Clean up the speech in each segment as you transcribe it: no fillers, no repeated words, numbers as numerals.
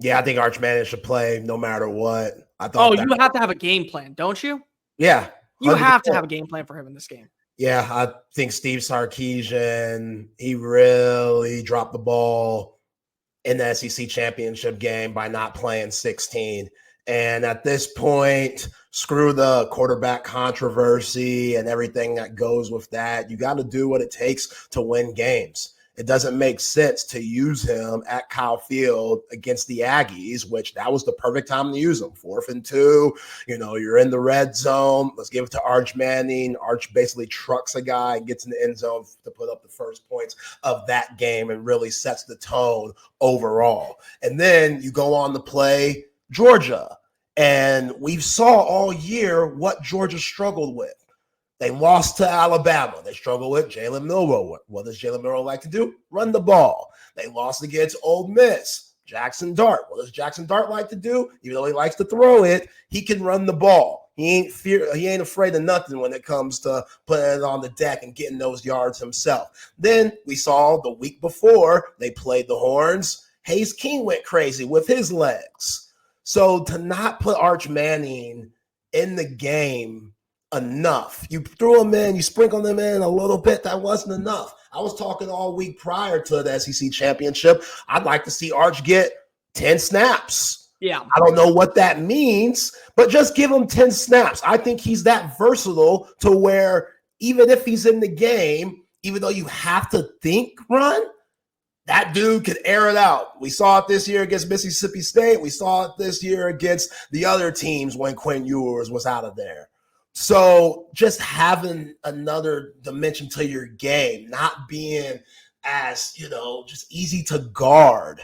Yeah, I think Arch Manning should play no matter what. I Oh, thought you have to have a game plan, don't you? Yeah. 100%. You have to have a game plan for him in this game. Yeah, I think Steve Sarkisian, he really dropped the ball in the SEC championship game by not playing 16. And at this point, screw the quarterback controversy and everything that goes with that. You got to do what it takes to win games. It doesn't make sense to use him at Kyle Field against the Aggies, which that was the perfect time to use him. 4th and 2, you're in the red zone. Let's give it to Arch Manning. Arch basically trucks a guy and gets in the end zone to put up the first points of that game and really sets the tone overall. And then you go on to play Georgia. And we saw all year what Georgia struggled with. They lost to Alabama. They struggle with Jalen Milroe. What does Jalen Milroe like to do? Run the ball. They lost against Ole Miss. Jackson Dart. What does Jackson Dart like to do? Even though he likes to throw it, he can run the ball. He ain't afraid of nothing when it comes to putting it on the deck and getting those yards himself. Then we saw the week before they played the Horns. Hayes King went crazy with his legs. So to not put Arch Manning in the game enough. You threw him in, you sprinkled him in a little bit. That wasn't enough. I was talking all week prior to the SEC championship. I'd like to see Arch get 10 snaps. Yeah. I don't know what that means, but just give him 10 snaps. I think he's that versatile to where even if he's in the game, even though you have to think run, that dude could air it out. We saw it this year against Mississippi State. We saw it this year against the other teams when Quinn Ewers was out of there. So just having another dimension to your game, not being as, just easy to guard.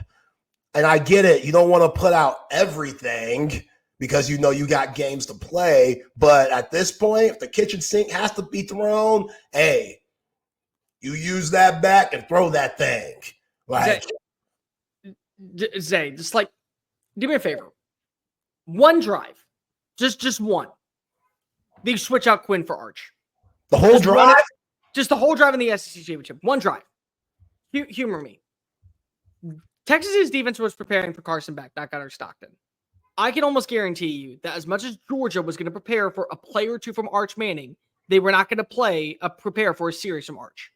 And I get it. You don't want to put out everything because you got games to play. But at this point, if the kitchen sink has to be thrown, hey, you use that back and throw that thing. Like, Zay, just like, do me a favor. One drive, just one. They switch out Quinn for Arch. The whole drive? Just the whole drive in the SEC championship. One drive. Humor me. Texas's defense was preparing for Carson Beck, not Gunnar Stockton. I can almost guarantee you that as much as Georgia was going to prepare for a play or two from Arch Manning, they were not going to prepare for a series from Arch.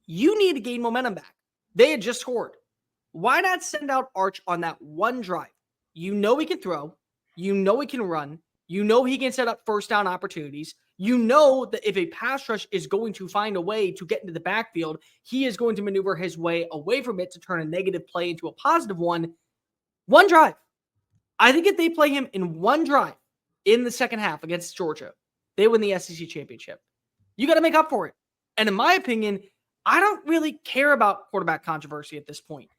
You need to gain momentum back. They had just scored. Why not send out Arch on that one drive? You know he can throw. You know he can run. You know he can set up first down opportunities. You know that if a pass rush is going to find a way to get into the backfield, he is going to maneuver his way away from it to turn a negative play into a positive one. One drive. I think if they play him in one drive in the second half against Georgia, they win the SEC championship. You got to make up for it. And in my opinion, I don't really care about quarterback controversy at this point.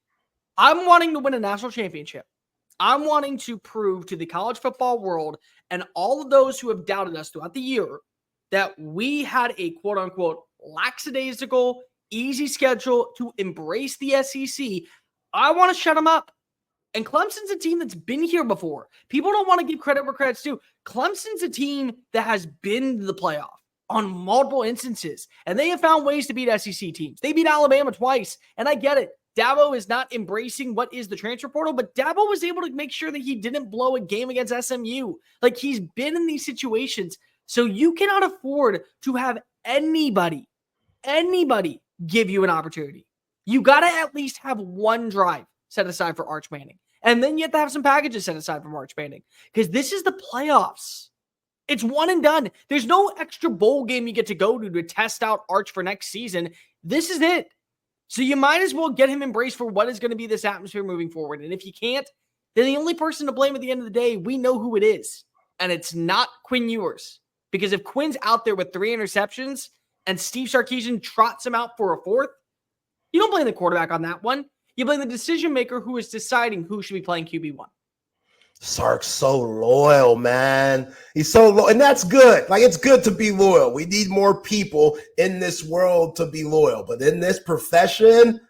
I'm wanting to win a national championship. I'm wanting to prove to the college football world and all of those who have doubted us throughout the year that we had a quote-unquote lackadaisical, easy schedule to embrace the SEC. I want to shut them up. And Clemson's a team that's been here before. People don't want to give credit where credit's due. Clemson's a team that has been to the playoff on multiple instances, and they have found ways to beat SEC teams. They beat Alabama twice, and I get it. Dabo is not embracing what is the transfer portal, but Dabo was able to make sure that he didn't blow a game against SMU. Like, he's been in these situations, so you cannot afford to have anybody give you an opportunity. You got to at least have one drive set aside for Arch Manning, and then you have to have some packages set aside for Arch Manning, because this is the playoffs. It's one and done. There's no extra bowl game you get to go to test out Arch for next season. This is it. So you might as well get him embraced for what is going to be this atmosphere moving forward. And if you can't, then the only person to blame at the end of the day, we know who it is. And it's not Quinn Ewers. Because if Quinn's out there with 3 interceptions and Steve Sarkisian trots him out for a 4th, you don't blame the quarterback on that one. You blame the decision maker who is deciding who should be playing QB1. Sark's so loyal, man. He's so loyal, and that's good. Like, it's good to be loyal. We need more people in this world to be loyal. But in this profession,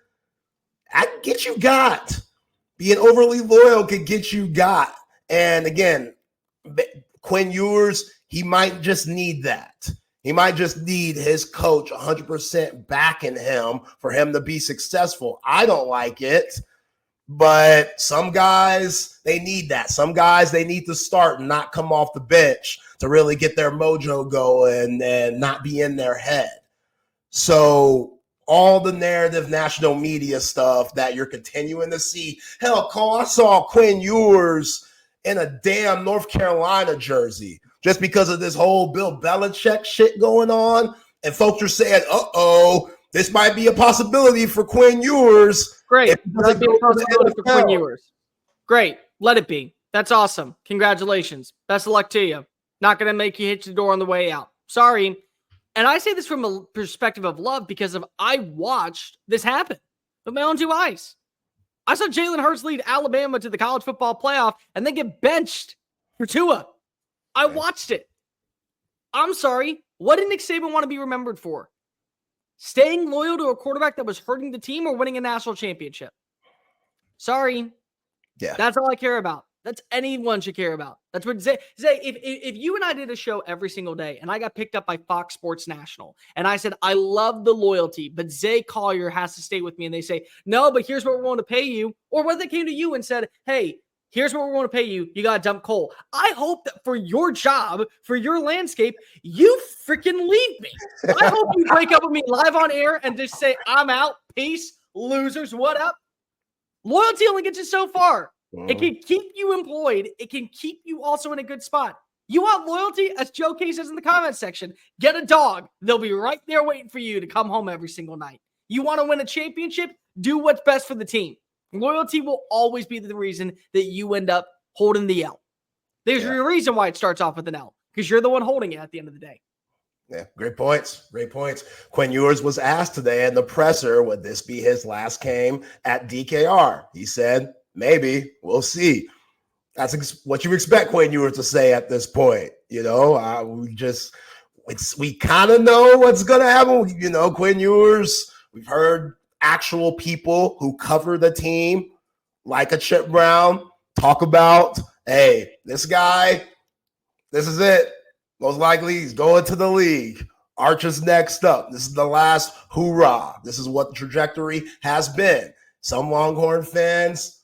I can get you got. Being overly loyal can get you got. And again, Quinn Ewers, he might just need that. He might just need his coach 100% backing him for him to be successful. I don't like it. But some guys, they need that. Some guys, they need to start and not come off the bench to really get their mojo going and not be in their head. So all the narrative national media stuff that you're continuing to see. Hell, Cole, I saw Quinn Ewers in a damn North Carolina jersey just because of this whole Bill Belichick shit going on. And folks are saying, this might be a possibility for Quinn Ewers. Great. Let it be a possibility for Quinn Ewers. Great. Let it be. That's awesome. Congratulations. Best of luck to you. Not going to make you hit your door on the way out. Sorry. And I say this from a perspective of love because I watched this happen with my own two eyes. I saw Jalen Hurts lead Alabama to the college football playoff and then get benched for Tua. I watched it. I'm sorry. What did Nick Saban want to be remembered for? Staying loyal to a quarterback that was hurting the team or winning a national championship? Sorry. Yeah. That's all I care about. That's anyone should care about. That's what Zay, if you and I did a show every single day and I got picked up by Fox Sports National and I said, I love the loyalty, but Zay Collier has to stay with me. And they say, no, but here's what we're going to pay you. Or whether they came to you and said, hey, here's what we're going to pay you. You got to dump Cole. I hope that for your job, for your landscape, you freaking leave me. I hope you break up with me live on air and just say, I'm out. Peace. Losers. What up? Loyalty only gets you so far. It can keep you employed. It can keep you also in a good spot. You want loyalty? As Joe K says in the comment section, get a dog. They'll be right there waiting for you to come home every single night. You want to win a championship? Do what's best for the team. Loyalty will always be the reason that you end up holding the L. There's a reason why it starts off with an L, because you're the one holding it at the end of the day. Yeah, great points. Great points. Quinn Ewers was asked today in the presser, would this be his last game at DKR? He said, maybe. We'll see. That's what you expect Quinn Ewers to say at this point. We kind of know what's going to happen. Quinn Ewers, we've heard actual people who cover the team, like a Chip Brown, talk about, hey, this guy, this is it. Most likely he's going to the league. Archer's next up. This is the last hoorah. This is what the trajectory has been. Some Longhorn fans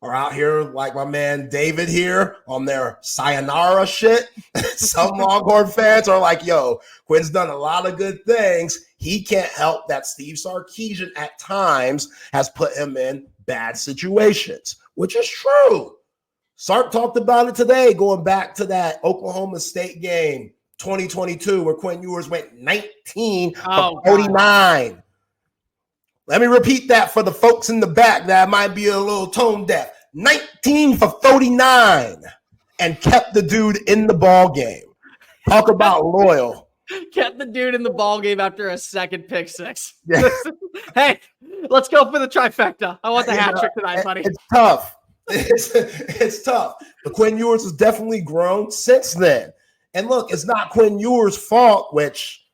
are out here like my man David here on their sayonara shit. Some Longhorn fans are like, yo, Quinn's done a lot of good things. He can't help that Steve Sarkisian at times has put him in bad situations, which is true. Sark talked about it today, going back to that Oklahoma State game, 2022, where Quinn Ewers went 19 for 49. God. Let me repeat that for the folks in the back that might be a little tone deaf. 19 for 49 and kept the dude in the ball game. Talk about loyal. Kept the dude in the ball game after a second pick six. Yeah. Hey, let's go for the trifecta. I want the hat trick tonight, buddy. It's tough. It's tough. But Quinn Ewers has definitely grown since then. And look, it's not Quinn Ewers' fault, which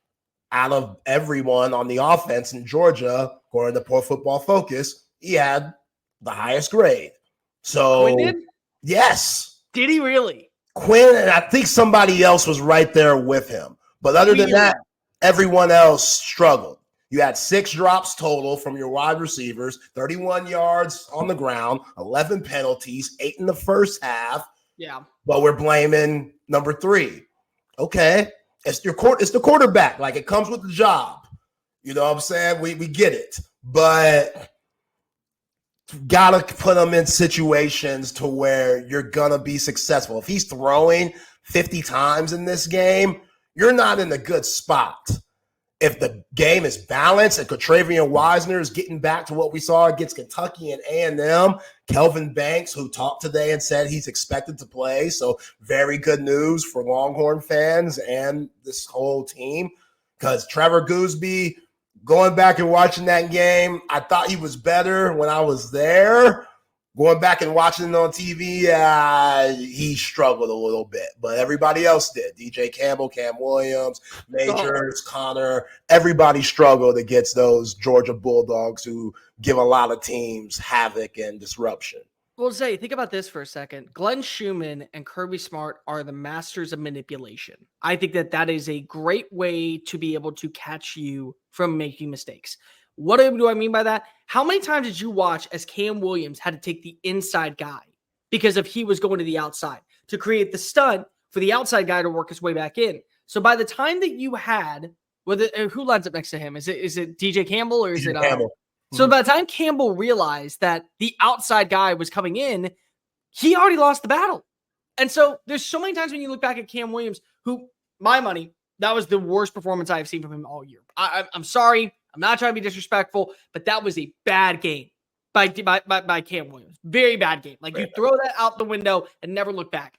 out of everyone on the offense in Georgia, according to Pro Football Focus, he had the highest grade. So, Quinn did? Yes. Did he really? Quinn, and I think somebody else was right there with him. But other than that, everyone else struggled. You had 6 drops total from your wide receivers, 31 yards on the ground, 11 penalties, 8 in the first half. Yeah. But we're blaming number 3. Okay. It's the quarterback. Like, it comes with the job. You know what I'm saying? We get it. But gotta put him in situations to where you're gonna be successful. If he's throwing 50 times in this game, you're not in a good spot. If the game is balanced and Travion Wisner is getting back to what we saw against Kentucky and A&M, Kelvin Banks, who talked today and said he's expected to play, so very good news for Longhorn fans and this whole team, because Trevor Gooseby, going back and watching that game, I thought he was better when I was there. Going back and watching it on TV, he struggled a little bit, but everybody else did. DJ Campbell, Cam Williams, Majors, Connor, everybody struggled against those Georgia Bulldogs who give a lot of teams havoc and disruption. Well, Zay, think about this for a second. Glenn Schumann and Kirby Smart are the masters of manipulation. I think that is a great way to be able to catch you from making mistakes. What do I mean by that? How many times did you watch as Cam Williams had to take the inside guy because if he was going to the outside to create the stunt for the outside guy to work his way back in? So by the time that you had, who lines up next to him? Is it DJ Campbell or is it Campbell? So by the time Campbell realized that the outside guy was coming in, he already lost the battle. And so there's so many times when you look back at Cam Williams, who, my money, that was the worst performance I've seen from him all year. I'm sorry. I'm not trying to be disrespectful, but that was a bad game by Cam Williams. Very bad game. Like, you throw that out the window and never look back.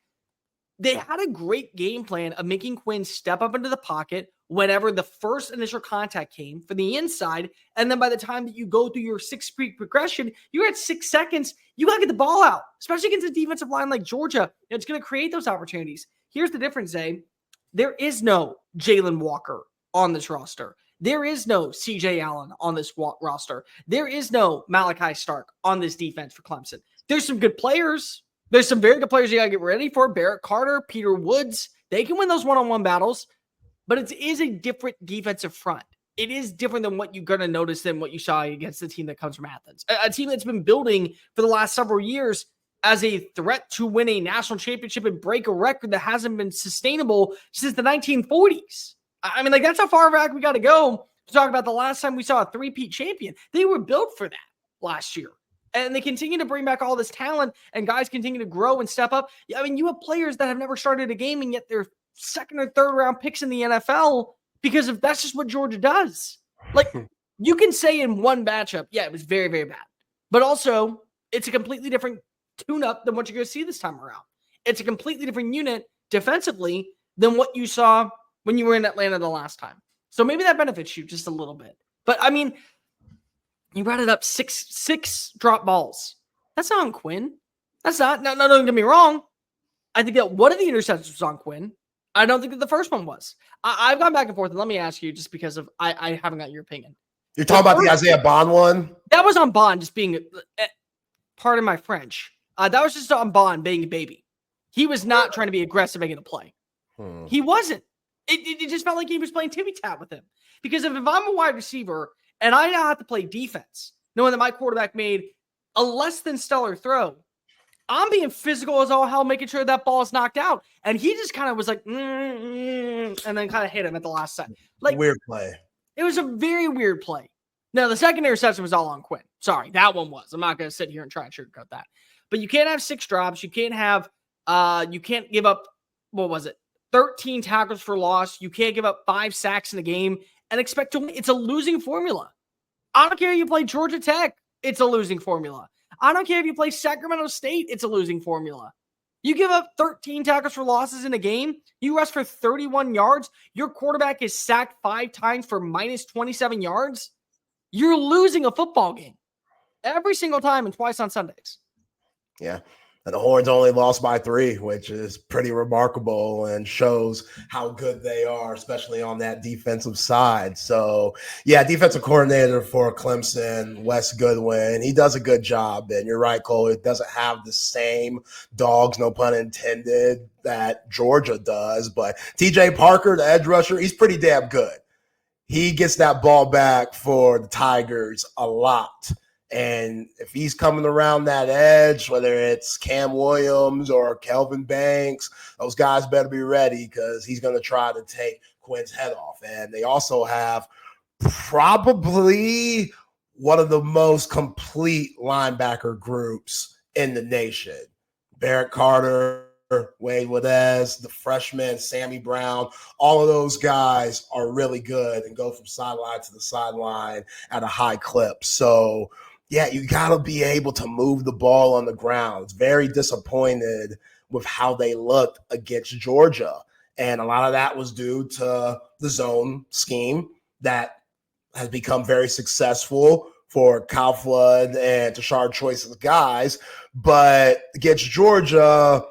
They had a great game plan of making Quinn step up into the pocket whenever the first initial contact came for the inside. And then by the time that you go through your 6-speed progression, you're at 6 seconds. You got to get the ball out, especially against a defensive line like Georgia. It's going to create those opportunities. Here's the difference, Zay. There is no Jalen Walker on this roster. There is no CJ Allen on this roster. There is no Malachi Stark on this defense for Clemson. There's some good players. There's some very good players you got to get ready for. Barrett Carter, Peter Woods. They can win those one-on-one battles, but it is a different defensive front. It is different than what you're going to notice than what you saw against the team that comes from Athens. A team that's been building for the last several years as a threat to win a national championship and break a record that hasn't been sustainable since the 1940s. I mean, like, that's how far back we got to go to talk about the last time we saw a three-peat champion. They were built for that last year. And they continue to bring back all this talent, and guys continue to grow and step up. I mean, you have players that have never started a game, and yet they're second or third round picks in the NFL because of that's just what Georgia does. Like, you can say in one matchup, yeah, it was very, very bad. But also, it's a completely different tune-up than what you're going to see this time around. It's a completely different unit defensively than what you saw when you were in Atlanta the last time. So maybe that benefits you just a little bit. But, I mean, you brought it up, six drop balls. That's not on Quinn. That's not. No, don't get me wrong. I think that one of the interceptions was on Quinn. I don't think that the first one was. I've gone back and forth, and let me ask you, just because of I haven't got your opinion. You're talking about the Isaiah Bond one? That was on Bond just being, pardon my French. That was just on Bond being a baby. He was not trying to be aggressive making the play. He wasn't. It just felt like he was playing tippy-tap with him. Because if I'm a wide receiver and I now have to play defense, knowing that my quarterback made a less than stellar throw, I'm being physical as all hell, making sure that ball is knocked out. And he just kind of was like, and then kind of hit him at the last second. Like, weird play. It was a very weird play. Now, the second interception was all on Quinn. Sorry, that one was. I'm not going to sit here and try and sugarcoat that. But you can't have 6 drops. You can't have, you can't give up, 13 tackles for loss. You can't give up 5 sacks in a game and expect to win. It's a losing formula. I don't care if you play Georgia Tech. It's a losing formula. I don't care if you play Sacramento State. It's a losing formula. You give up 13 tackles for losses in a game. You rush for 31 yards. Your quarterback is sacked 5 times for minus 27 yards. You're losing a football game every single time and twice on Sundays. Yeah. And the Horns only lost by 3, which is pretty remarkable and shows how good they are, especially on that defensive side. So, yeah, defensive coordinator for Clemson, Wes Goodwin, he does a good job. And you're right, Cole, it doesn't have the same dogs, no pun intended, that Georgia does. But TJ Parker, the edge rusher, he's pretty damn good. He gets that ball back for the Tigers a lot. And if he's coming around that edge, whether it's Cam Williams or Kelvin Banks, those guys better be ready because he's going to try to take Quinn's head off. And they also have probably one of the most complete linebacker groups in the nation. Barrett Carter, Wade Wadez, the freshman, Sammy Brown, all of those guys are really good and go from sideline to the sideline at a high clip. So, yeah, you got to be able to move the ball on the ground. It's very disappointed with how they looked against Georgia. And a lot of that was due to the zone scheme that has become very successful for Kyle Flood and Tashard Choice's guys. But against Georgia,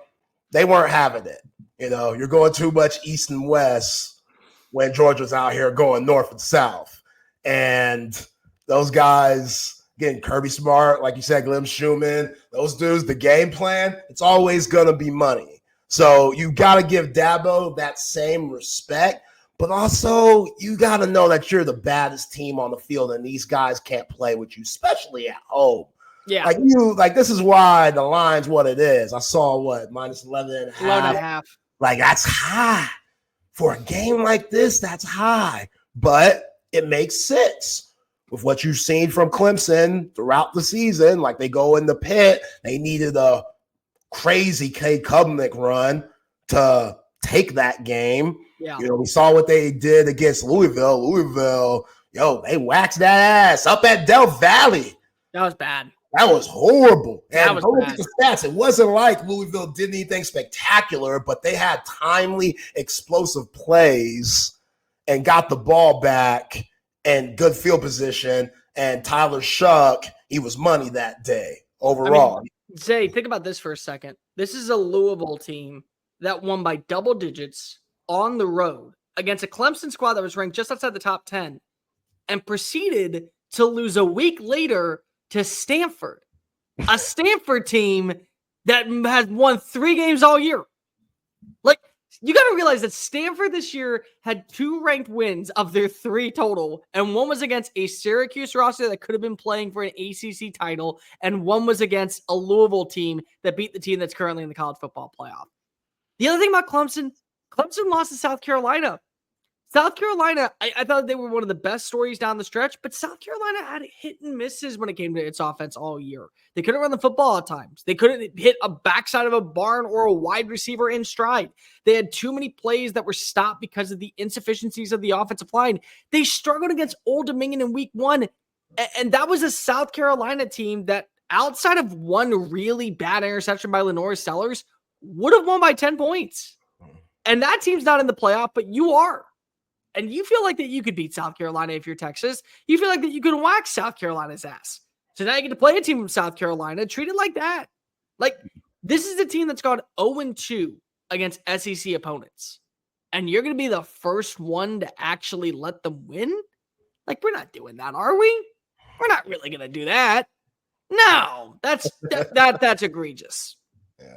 they weren't having it. You know, you're going too much east and west when Georgia's out here going north and south. And those guys – again, Kirby Smart, like you said, Glenn Schumann, those dudes, the game plan, it's always going to be money. So you got to give Dabo that same respect. But also, you got to know that you're the baddest team on the field, and these guys can't play with you, especially at home. Yeah. This is why the line's what it is. I saw minus 11.5. Like, that's high. For a game like this, that's high. But it makes sense with what you've seen from Clemson throughout the season. Like, they go in the pit. They needed a crazy K. Kubnik run to take that game. Yeah. We saw what they did against Louisville. They waxed that ass up at Del Valley. That was bad. That was horrible. And go look at the stats. It wasn't like Louisville did anything spectacular, but they had timely, explosive plays and got the ball back and good field position. And Tyler Shuck, he was money that day overall. Zay, think about this for a second. This is a Louisville team that won by double digits on the road against a Clemson squad that was ranked just outside the top 10 and proceeded to lose a week later to Stanford, a Stanford team that has won 3 games all year. Like, you got to realize that Stanford this year had 2 ranked wins of their 3 total, and one was against a Syracuse roster that could have been playing for an ACC title, and one was against a Louisville team that beat the team that's currently in the college football playoff. The other thing about Clemson lost to South Carolina. South Carolina, I thought they were one of the best stories down the stretch, but South Carolina had hit and misses when it came to its offense all year. They couldn't run the football at times. They couldn't hit a backside of a barn or a wide receiver in stride. They had too many plays that were stopped because of the insufficiencies of the offensive line. They struggled against Old Dominion in week 1, and that was a South Carolina team that, outside of one really bad interception by Lenore Sellers, would have won by 10 points. And that team's not in the playoff, but you are. And you feel like that you could beat South Carolina if you're Texas. You feel like that you could whack South Carolina's ass. So now you get to play a team from South Carolina, treat it like that. Like, this is a team that's gone 0-2 against SEC opponents. And you're going to be the first one to actually let them win? Like, we're not doing that, are we? We're not really going to do that. No, that's egregious. Yeah.